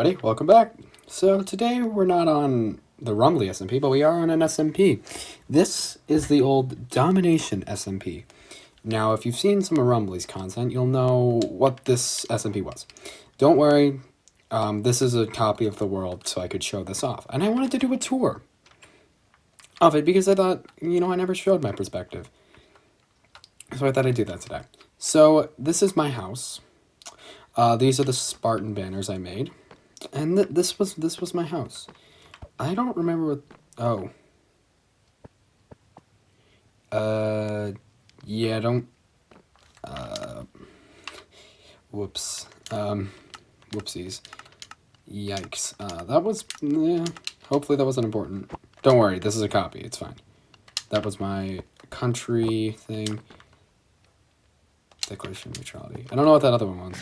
Everybody, welcome back. So today we're not on the Rumbly SMP, but we are on an SMP. This is the old Domination SMP. Now, if you've seen some of Rumbly's content, you'll know what this SMP was. Don't worry, this is a copy of the world, so I could show this off. And I wanted to do a tour of it because I thought, I never showed my perspective. So I thought I'd do that today. So this is my house. These are the Spartan banners I made. And this was my house. I don't remember what. Oh. Yeah. Don't. Whoops. Whoopsies. Yikes. That was. Hopefully that wasn't important. Don't worry. This is a copy. It's fine. That was my country thing. Declaration of neutrality. I don't know what that other one was.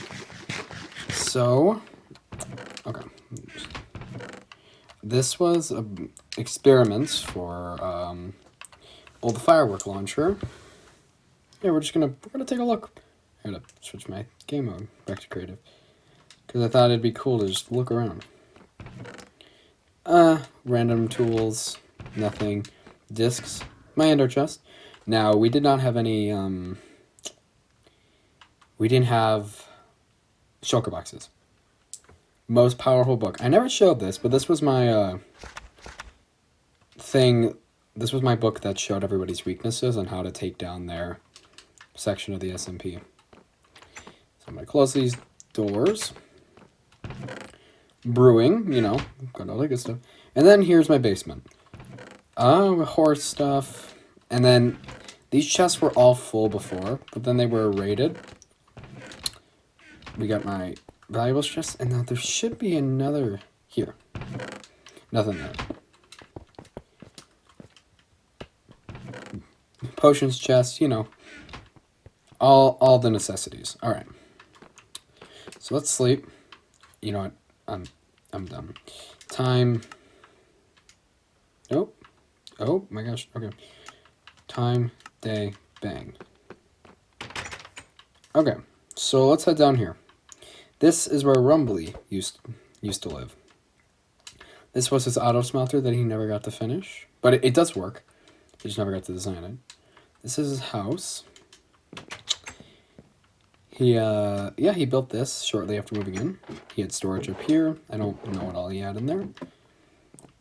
So. Okay. This was experiments for old firework launcher. Yeah, we're gonna take a look. I'm gonna switch my game mode back to creative because I thought it'd be cool to just look around. Random tools, nothing, discs, my ender chest. Now we did not have any. We didn't have shulker boxes. Most powerful book. I never showed this, but this was my thing. This was my book that showed everybody's weaknesses and how to take down their section of the SMP. So I'm going to close these doors. Brewing, got all that good stuff. And then here's my basement. Horse stuff. And then these chests were all full before, but then they were raided. We got my valuables chest, and now there should be another here. Nothing there. Potions chest, all the necessities. All right. So let's sleep. You know what? I'm done. Time. Nope. Oh my gosh. Okay. Time, day, bang. Okay. So let's head down here. This is where Rumbly used to live. This was his auto smelter that he never got to finish, but it does work. He just never got to design it. This is his house. He built this shortly after moving in. He had storage up here. I don't know what all he had in there.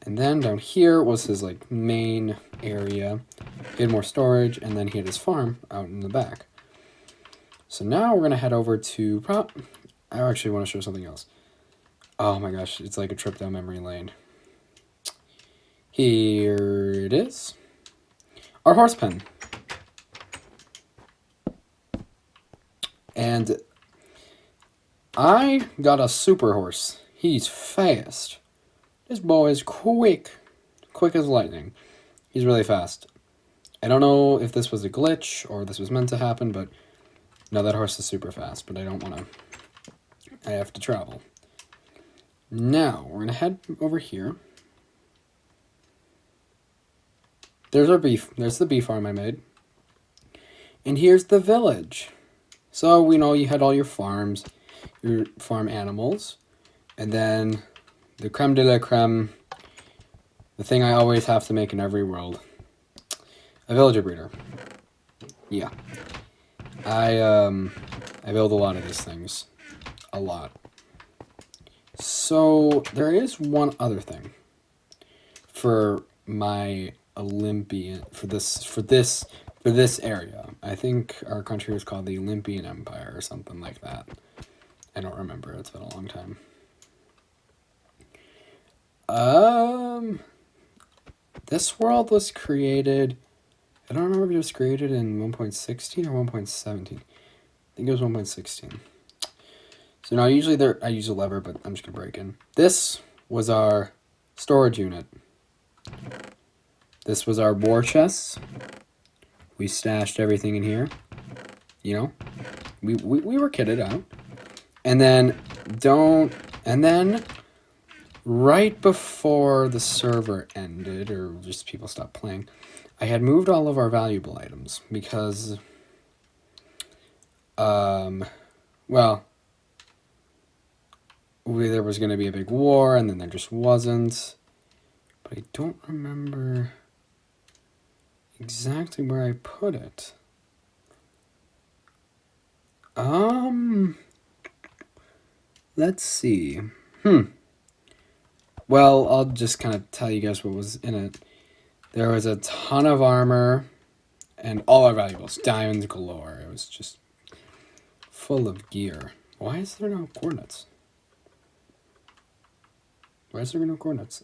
And then down here was his main area. He had more storage, and then he had his farm out in the back. So now we're gonna head over to I actually want to show something else. Oh my gosh, it's like a trip down memory lane. Here it is. Our horse pen. And I got a super horse. He's fast. This boy is quick. Quick as lightning. He's really fast. I don't know if this was a glitch or this was meant to happen, but no, that horse is super fast, but I don't want to. I have to travel. Now, we're going to head over here. There's our beef. There's the beef farm I made. And here's the village. So, we know you had all your farms, your farm animals. And then the creme de la creme, the thing I always have to make in every world. A villager breeder. Yeah. I build a lot of these things. A lot. So there is one other thing for my Olympian for this area. I think our country was called the Olympian Empire or something like that. I don't remember. It's been a long time. This world was created. I don't remember if it was created in 1.16 or 1.17. I think it was 1.16. So now usually I use a lever, but I'm just going to break in. This was our storage unit. This was our war chests. We stashed everything in here. We were kitted out. And then right before the server ended, or just people stopped playing, I had moved all of our valuable items because, well, there was going to be a big war, and then there just wasn't. But I don't remember exactly where I put it. Let's see. Well, I'll just kind of tell you guys what was in it. There was a ton of armor and all our valuables, diamonds galore. It was just full of gear. Why is there no coordinates? Why is there no coordinates?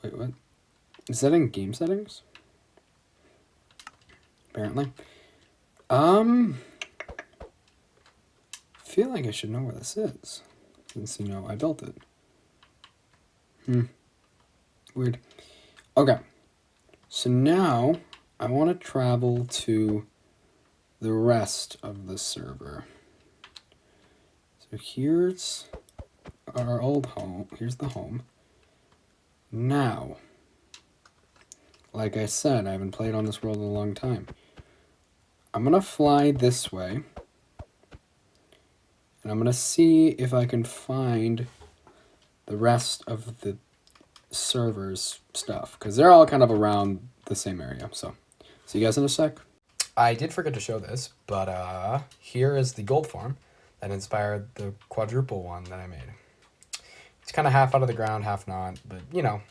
Wait, what? Is that in game settings? Apparently. Feel like I should know where this is, since, you know, I built it. Weird. Okay. So now, I want to travel to the rest of the server. So here's our old home. Here's the home. Now, like I said, I haven't played on this world in a long time. I'm going to fly this way. And I'm going to see if I can find the rest of the server's stuff. Because they're all kind of around the same area. So, see you guys in a sec. I did forget to show this, but here is the gold farm that inspired the quadruple one that I made. It's kind of half out of the ground, half not. But, you know,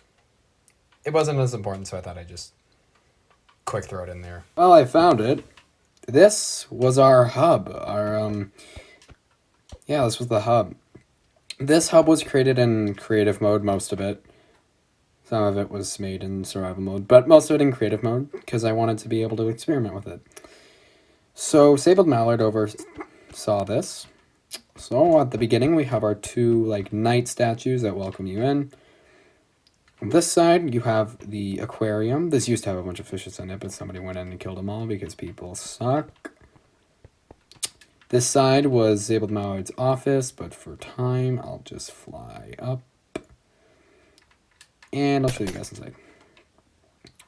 it wasn't as important, so I thought I'd just quick throw it in there. Well, I found it. This was our hub. Yeah, this was the hub. This hub was created in creative mode, most of it. Some of it was made in survival mode, but most of it in creative mode, because I wanted to be able to experiment with it. So, Sabled Mallard oversaw this. So, at the beginning, we have our two, knight statues that welcome you in. On this side, you have the aquarium. This used to have a bunch of fishes in it, but somebody went in and killed them all because people suck. This side was Sabled Mallard's office, but for time, I'll just fly up. And I'll show you guys inside.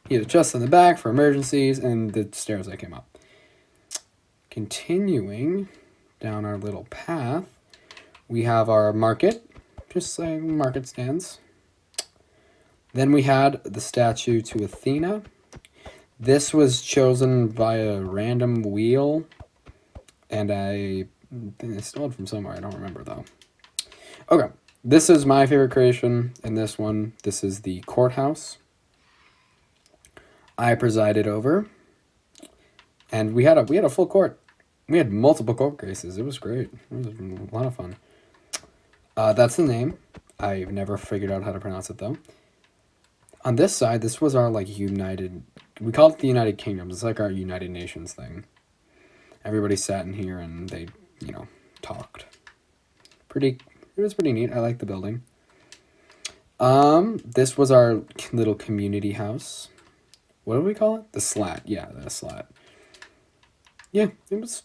He had a chest in the back for emergencies, and the stairs I came up. Continuing down our little path, we have our market, just like market stands. Then we had the statue to Athena. This was chosen by a random wheel. And I think I stole it from somewhere. I don't remember, though. Okay. This is my favorite creation in this one. This is the courthouse I presided over. And we had a full court. We had multiple court cases. It was great. It was a lot of fun. That's the name. I've never figured out how to pronounce it, though. On this side, this was our, United... We called it the United Kingdoms. It's like our United Nations thing. Everybody sat in here and they, talked. It was pretty neat. I like the building. This was our little community house. What do we call it? The slat. Yeah, the slat. Yeah, it's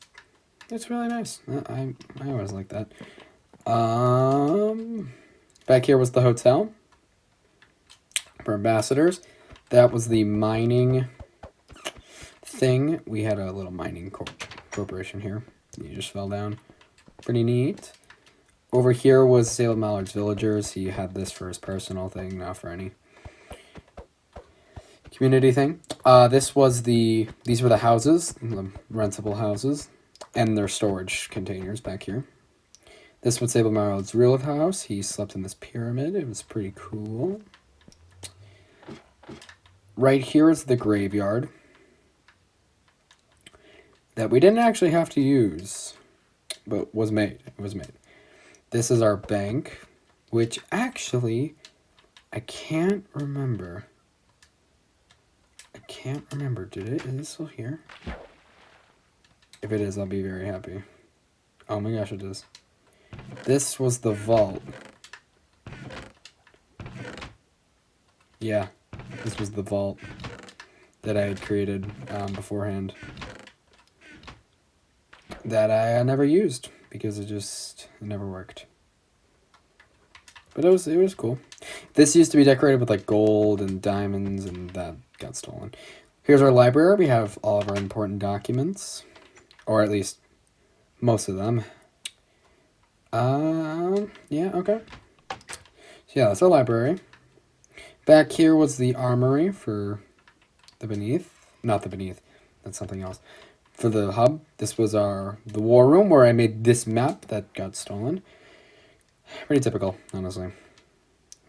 really nice. I always like that. Back here was the hotel for ambassadors. That was the mining thing. We had a little mining corporation here. You just fell down. Pretty neat. Over here was Sabled Mallard's villagers. He had this for his personal thing, not for any community thing. These were the houses, the rentable houses, and their storage containers back here. This was Sabled Mallard's real house. He slept in this pyramid. It was pretty cool. Right here is the graveyard that we didn't actually have to use, but was made. It was made. This is our bank, which actually, I can't remember. Is it still here? If it is, I'll be very happy. Oh my gosh, it is. This was the vault. Yeah, this was the vault that I had created beforehand. That I never used because it never worked. But it was cool. This used to be decorated with gold and diamonds, and that got stolen. Here's our library. We have all of our important documents. or at least most of them. Yeah, okay. So yeah, that's our library. Back here was the armory for the beneath. Not the beneath. That's something else. For the hub, this was the war room where I made this map that got stolen. Pretty typical, honestly.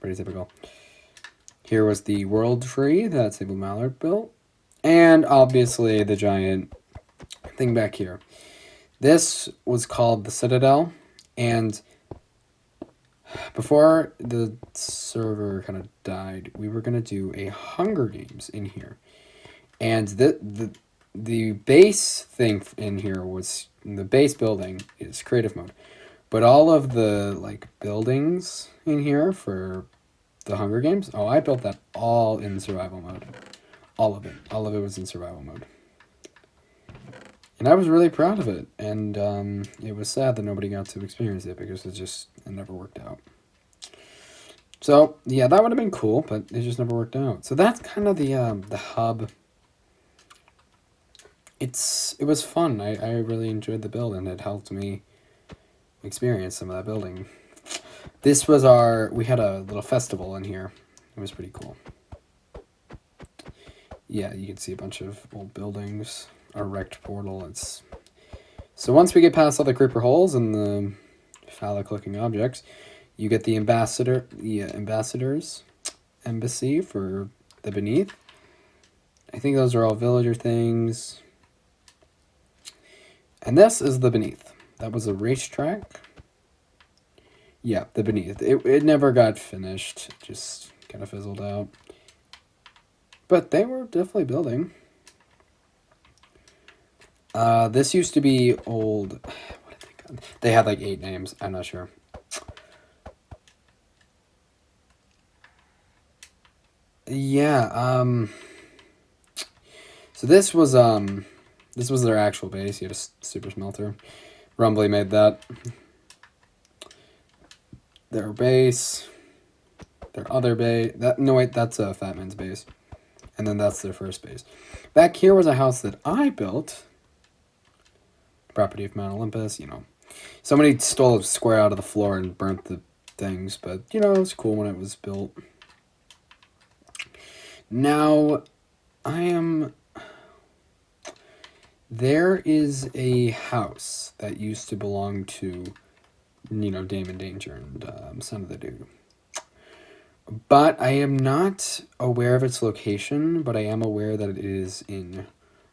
Pretty typical. Here was the world tree that Sable Mallard built. And obviously the giant thing back here. This was called the Citadel. And before the server kind of died, we were going to do a Hunger Games in here. And the base thing in here was, the base building is creative mode. But all of the like buildings in here for the Hunger Games, oh, I built that all in survival mode. All of it. All of it was in survival mode. And I was really proud of it. And it was sad that nobody got to experience it because it never worked out. So, yeah, that would have been cool, but it just never worked out. So that's kind of the hub. It was fun. I really enjoyed the build, and it helped me experience some of that building. This was we had a little festival in here. It was pretty cool. Yeah, you can see a bunch of old buildings, a wrecked portal. So once we get past all the creeper holes and the phallic-looking objects, you get the ambassador's embassy for the beneath. I think those are all villager things. And this is the beneath. That was a racetrack. Yeah, the beneath. It never got finished. It just kind of fizzled out. But they were definitely building. This used to be old. What did they call? They had like 8 names. I'm not sure. Yeah. So this was their actual base. You had a super smelter. Rumbly made that. Their base. Their other base. That's a Fat Man's base. And then that's their first base. Back here was a house that I built. Property of Mount Olympus, Somebody stole a square out of the floor and burnt the things, but, it was cool when it was built. Now, there is a house that used to belong to, Damon Danger and Son of the Dude. But I am not aware of its location, but I am aware that it is in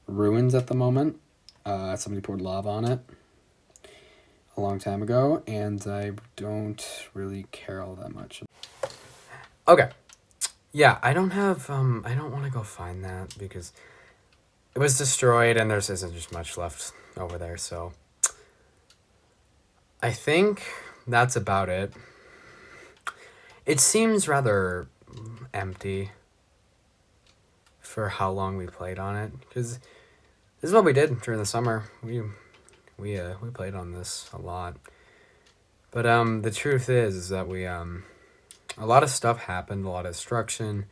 ruins at the moment. Somebody poured lava on it a long time ago, and I don't really care all that much. Okay. Yeah, I don't want to go find that because it was destroyed and there isn't just much left over there, so I think that's about it. It seems rather empty for how long we played on it, because this is what we did during the summer. We played on this a lot. But the truth is that we a lot of stuff happened, a lot of destruction.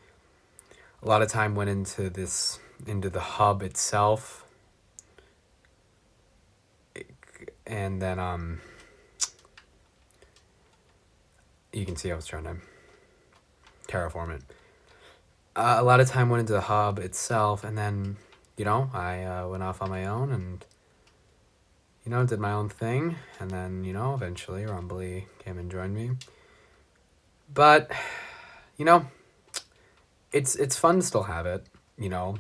A lot of time went into the hub itself. And then you can see I was trying to terraform it. A lot of time went into the hub itself, and then, I went off on my own and, did my own thing, and then, eventually Rumbly came and joined me. But, it's fun to still have it,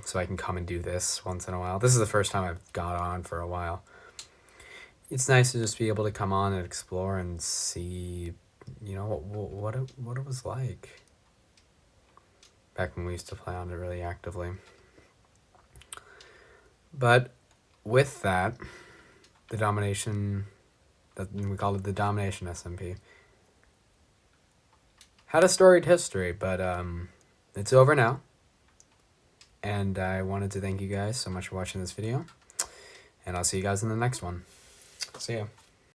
so I can come and do this once in a while. This is the first time I've got on for a while. It's nice to just be able to come on and explore and see, what it was like back when we used to play on it really actively. But with that, the Domination, we call it the Domination SMP, had a storied history, but it's over now. And I wanted to thank you guys so much for watching this video. And I'll see you guys in the next one. See ya.